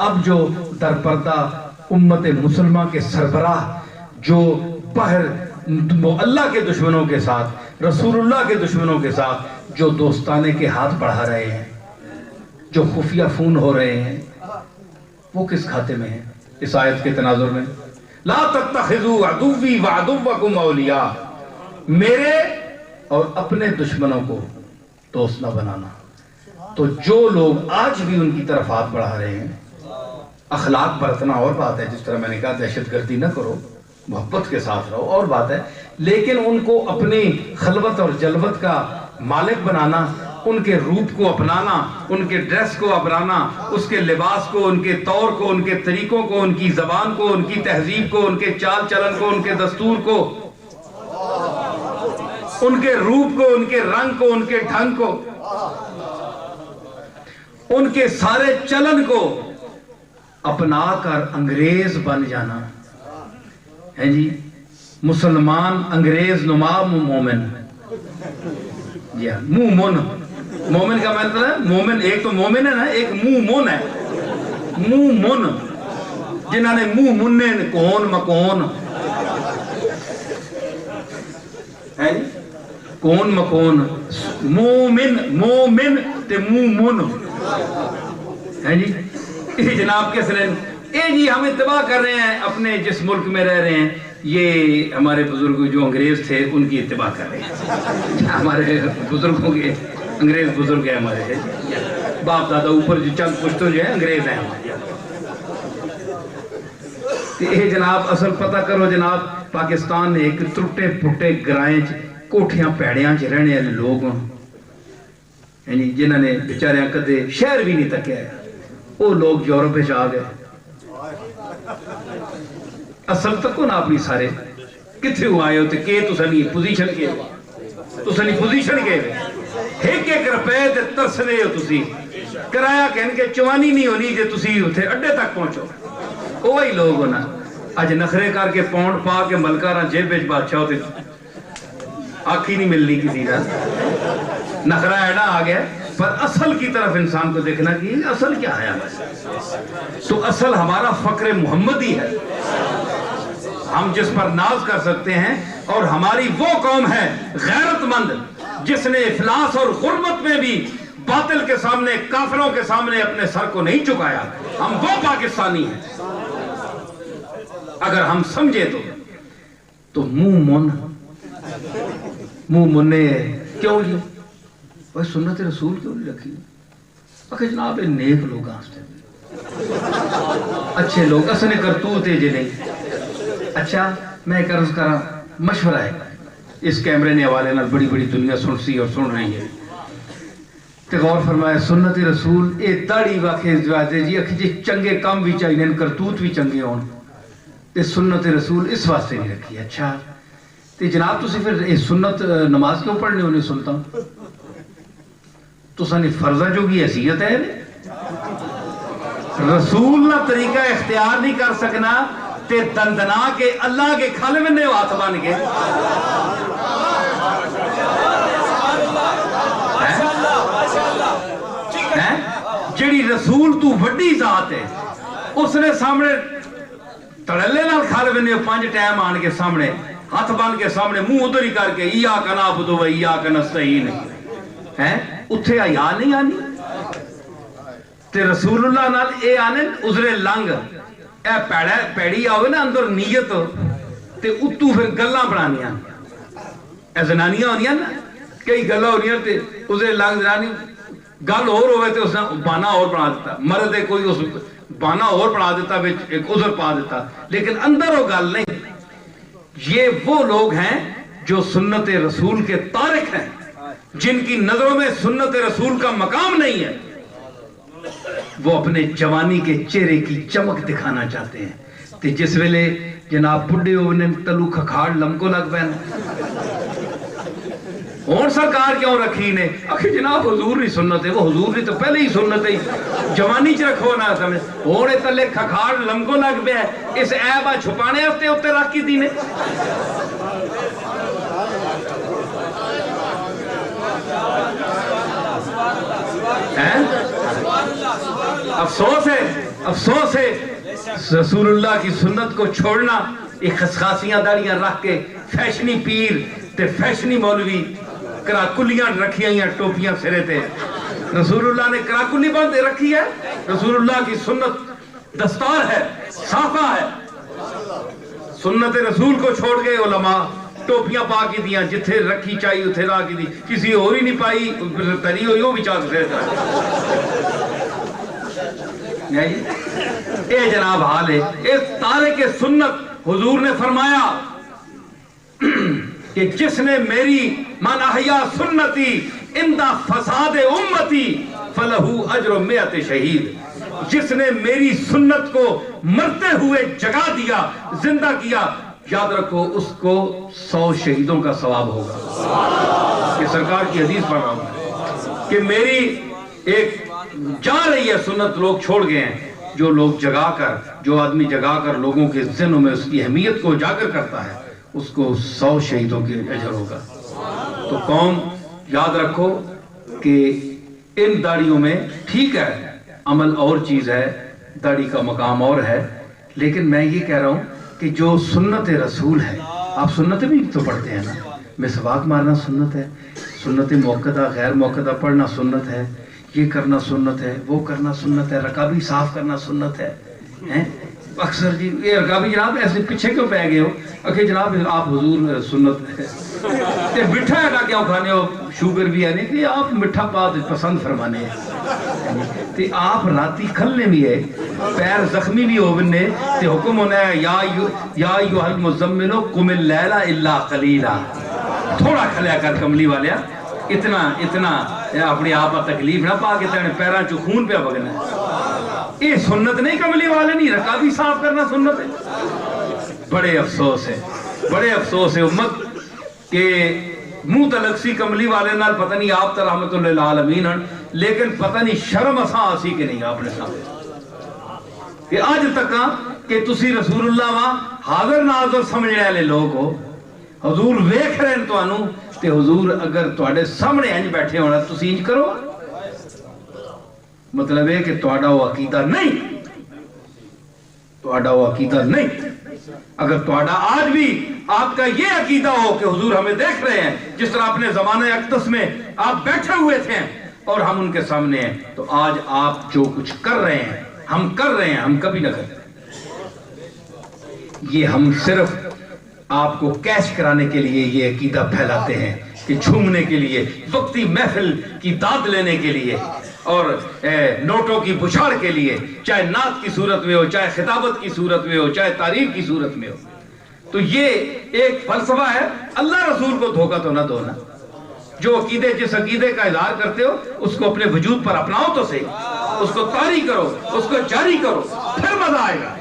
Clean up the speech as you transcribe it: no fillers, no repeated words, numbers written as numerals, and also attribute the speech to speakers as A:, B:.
A: اب جو درپردہ امت مسلمہ کے سربراہ جو باہر اللہ کے دشمنوں کے ساتھ، رسول اللہ کے دشمنوں کے ساتھ جو دوستانے کے ہاتھ بڑھا رہے ہیں، جو خفیہ فون ہو رہے ہیں، وہ کس کھاتے میں ہیں؟ اس آیت کے تناظر میں لا تتخذوا عدوی وعدوکم اولیاء، میرے اور اپنے دشمنوں کو دوست نہ بنانا۔ تو جو لوگ آج بھی ان کی طرف ہاتھ بڑھا رہے ہیں، اخلاق برتنا اور بات ہے، جس طرح میں نے کہا دہشت گردی نہ کرو، محبت کے ساتھ رہو اور بات ہے، لیکن ان کو اپنی خلوت اور جلوت کا مالک بنانا، ان کے روپ کو اپنانا، ان کے ڈریس کو اپنانا، اس کے لباس کو، ان کے طور کو، ان کے طریقوں کو، ان کی زبان کو، ان کی تہذیب کو، ان کے چال چلن کو، ان کے دستور کو، ان کے روپ کو، ان کے رنگ کو، ان کے ڈھنگ کو، ان کے سارے چلن کو اپنا کر انگریز بن جانا ہے جی۔ مسلمان انگریز نما مومن، جی ہاں، مومن، مومن کا مطلب ہے مومن، ایک تو مومن ہے نا، ایک مومن ہے، مومن جنہوں نے منن کون مکون ہے جی، کون مکون، مومن، مومن تے مومن ہے جی۔ یہ جناب کے سلیں اے جی ہم اتباع کر رہے ہیں، اپنے جس ملک میں رہ رہے ہیں، یہ ہمارے بزرگ جو انگریز تھے ان کی اتباع کر رہے ہیں، ہمارے بزرگوں کے انگریز بزرگ ہیں ہمارے، باپ دادا اوپر جو چند پشتوں جو ہیں انگریز ہیں ہمارے۔ یہ جناب اصل پتہ کرو جناب، پاکستان نے ایک ترٹے پھٹے گرائیں کوٹھیاں پیڑیاں چ رہنے والے لوگ ہیں جنہوں نے بیچاریاں کدے شہر بھی نہیں تکیا ہے، وہ لوگ یورپ میں آ گئے۔ اصل تکو نا اپنی سارے کتھے ہو آئے ہوتے کہ تسانی پوزیشن کے، تسانی پوزیشن کے ایک ایک روپے تے ترس دے ہو، تسی کرایہ کہن کے چوانی نہیں ہونی جے تسی اتھے اڈے تک پہنچو۔ وہی لوگ ہونا اج نخرے کر کے پاؤنڈ پا کے ملکاراں جیب وچ بادشاہ ہوتے، آنکھ ہی نہیں ملنی کسی کا، نخرہ ایڈا آ گیا۔ پر اصل کی طرف انسان کو دیکھنا کہ اصل کیا ہے ہمارا، تو اصل ہمارا فقر محمدی ہے، ہم جس پر ناز کر سکتے ہیں، اور ہماری وہ قوم ہے غیرت مند جس نے افلاس اور غربت میں بھی باطل کے سامنے، کافروں کے سامنے اپنے سر کو نہیں چکایا۔ ہم وہ پاکستانی ہیں اگر ہم سمجھے تو منہ مننے کیوں جی بھائی سنت رسول کیوں نہیں رکھی؟ اکھے جناب یہ نیک لوگ آستے اچھے لوگ اسنے کرتوتے جے نہیں۔ اچھا میں ایک عرض کرا مشورہ ہے، اس کیمرے نے حوالے نال بڑی بڑی دنیا سن سی اور سن رہی ہے، تے غور فرمایا سنت رسول اے داڑھی واقعی جواتے جی اکھے جی چنگے کام بھی چاہیے، کرتوت بھی چنگے ہون، تے سنت رسول اس واسطے نہیں رکھی۔ اچھا تے جناب تسی پھر اے سنت نماز کیوں پڑھنے ہونے سنتا ہوں؟ تو سانی فرضہ جو کی حیثیت ہے، رسول نہ طریقہ اختیار نہیں کر سکنا تے دندنا کے اللہ کے کھالے میں نے ہاتھ بان کے جڑی رسول تو وڈی ذات ہے، اس نے سامنے تڑلے نال کھالے میں نے 5 ٹائم آن کے سامنے ہاتھ بان کے سامنے منہ ادھر ہی کر کے ایاک نعبد و ایاک نستعین ہے، اتھے آیا نہیں آنی تے رسول اللہ نال اے آنے عذر لنگ اے پیڑی آوے نا اندر نیت تے اتو پھر گلاں بڑھانیاں، اے زنانیاں ہونیاں نا کئی گلاں ہونیاں تے عذر لنگ زنانی گل اور ہوئے تے اس نے بانا اور بنا دیتا، مرد کوئی اس بانا اور بنا دیتا ایک عذر پا دیتا، لیکن اندر وہ گل نہیں۔ یہ وہ لوگ ہیں جو سنت رسول کے تارک ہیں، جن کی نظروں میں سنت رسول کا مقام نہیں ہے، وہ اپنے جوانی کے چہرے کی چمک دکھانا چاہتے ہیں، تے جس ویلے جناب بڑھے ہونے تلو کھکھاڑ لمکو لگ پہن اور سرکار کیوں رکھی نے؟ اکھے جناب حضور نہیں سنت ہے، وہ حضور نہیں تو پہلے ہی سنت ہے، جوانی چ رکھو نہ سمجھ ہونے تلے کھکھاڑ لمکو لگ پہ ہے، اس عیبہ چھپانے ہفتے ہوتے رکھ کی دینے۔ افسوس ہے رسول اللہ کی سنت کو چھوڑنا. ایک خسخاسیاں داڑیاں رکھ کے فیشنی پیر تے فیشنی مولوی کراکلیاں رکھی ہیں ٹوپیاں سرے تے. رسول اللہ نے کراکلی بند رکھی ہے. رسول اللہ کی سنت دستار ہے, صافہ ہے. سنت رسول کو چھوڑ گئے علماء ٹوپیاں پا کی دیاں, جتھے رکھی چاہیے اتھے را کی دی, کسی اور ہی نہیں پائی تری ہوئی وہ بھی چاہ سکتے اے جناب حال ہے. اس تارک سنت حضور نے فرمایا کہ جس نے میری من احیا سنتی اندہ فساد امتی فلہو اجر مئت شہید. جس نے میری سنت کو مرتے ہوئے جگا دیا, زندہ کیا, یاد رکھو اس کو 100 شہیدوں کا ثواب ہوگا. یہ سرکار کی حدیث پڑھ رہا ہوں کہ میری ایک جا رہی ہے سنت, لوگ چھوڑ گئے ہیں. جو لوگ جگا کر, جو آدمی جگا کر لوگوں کے ذہنوں میں اس کی اہمیت کو اجاگر کرتا ہے, اس کو 100 شہیدوں کے اجر ہوگا. تو قوم یاد رکھو کہ ان داڑیوں میں ٹھیک ہے عمل اور چیز ہے, داڑھی کا مقام اور ہے, لیکن میں یہ کہہ رہا ہوں کہ جو سنت رسول ہے, آپ سنت بھی تو پڑھتے ہیں نا, مسواک مارنا سنت ہے, سنت موقعہ غیر موقعہ پڑھنا سنت ہے, یہ کرنا سنت ہے, وہ کرنا سنت ہے, رکابی صاف کرنا سنت ہے. اکثر جی یہ رکابی جناب ایسے پیچھے کیوں پہ گئے ہو, اکھے جناب آپ حضور سنت ہے مٹھا ہے کیوں کھانے ہو, شوگر بھی ہے نہیں کہ آپ مٹھا بات پسند فرمانے ہیں. تے آپ راتی کھلنے بھی ہے, پیر زخمی بھی ہو بننے, تے حکم ہونا ہے یا ایوہ المزملو قم اللیل الا قلیلا. تھوڑا کھلیا کر کملی والیا, اتنا اپنی آپ تکلیف نہ پا کے تینے پیران چو خون پہ بگنا ہے. یہ سنت نہیں کملی والے نہیں, رکابی صاف کرنا سنت ہے. بڑے افسوس ہے امت کہ منہ تلک سی کملی والے نال پتہ نہیں آپ تا رحمت اللہ العالمین ہیں, لیکن پتہ نہیں شرم اساں آسی کہ نہیں آپ نے سامنے کہ آج تک کہ تسی رسول اللہ وہاں حاضر ناظر سمجھنے والے لوگ ہو. حضور ویکھ رہے ہیں تو انو تے حضور اگر تواڈے سامنے انج بیٹھے ہونا تسی انج کرو, مطلب ہے کہ تواڈا وہ عقیدہ نہیں. اگر تواڈا آج بھی آپ کا یہ عقیدہ ہو کہ حضور ہمیں دیکھ رہے ہیں, جس طرح اپنے زمانہ اقدس میں آپ بیٹھے ہوئے تھے اور ہم ان کے سامنے ہیں, تو آج آپ جو کچھ کر رہے ہیں ہم کبھی نہ کرتے. یہ ہم صرف آپ کو کیش کرانے کے لیے یہ عقیدہ پھیلاتے ہیں کہ جھومنے کے لیے, وقتی محفل کی داد لینے کے لیے, اور نوٹوں کی بچھاڑ کے لیے, چاہے نعت کی صورت میں ہو, چاہے خطابت کی صورت میں ہو, چاہے تعریف کی صورت میں ہو. تو یہ ایک فلسفہ ہے. اللہ رسول کو دھوکہ تو نہ دو نا. جو عقیدے جس عقیدے کا اظہار کرتے ہو اس کو اپنے وجود پر اپناؤ تو صحیح, اس کو طاری کرو, اس کو جاری کرو, پھر مزہ آئے گا.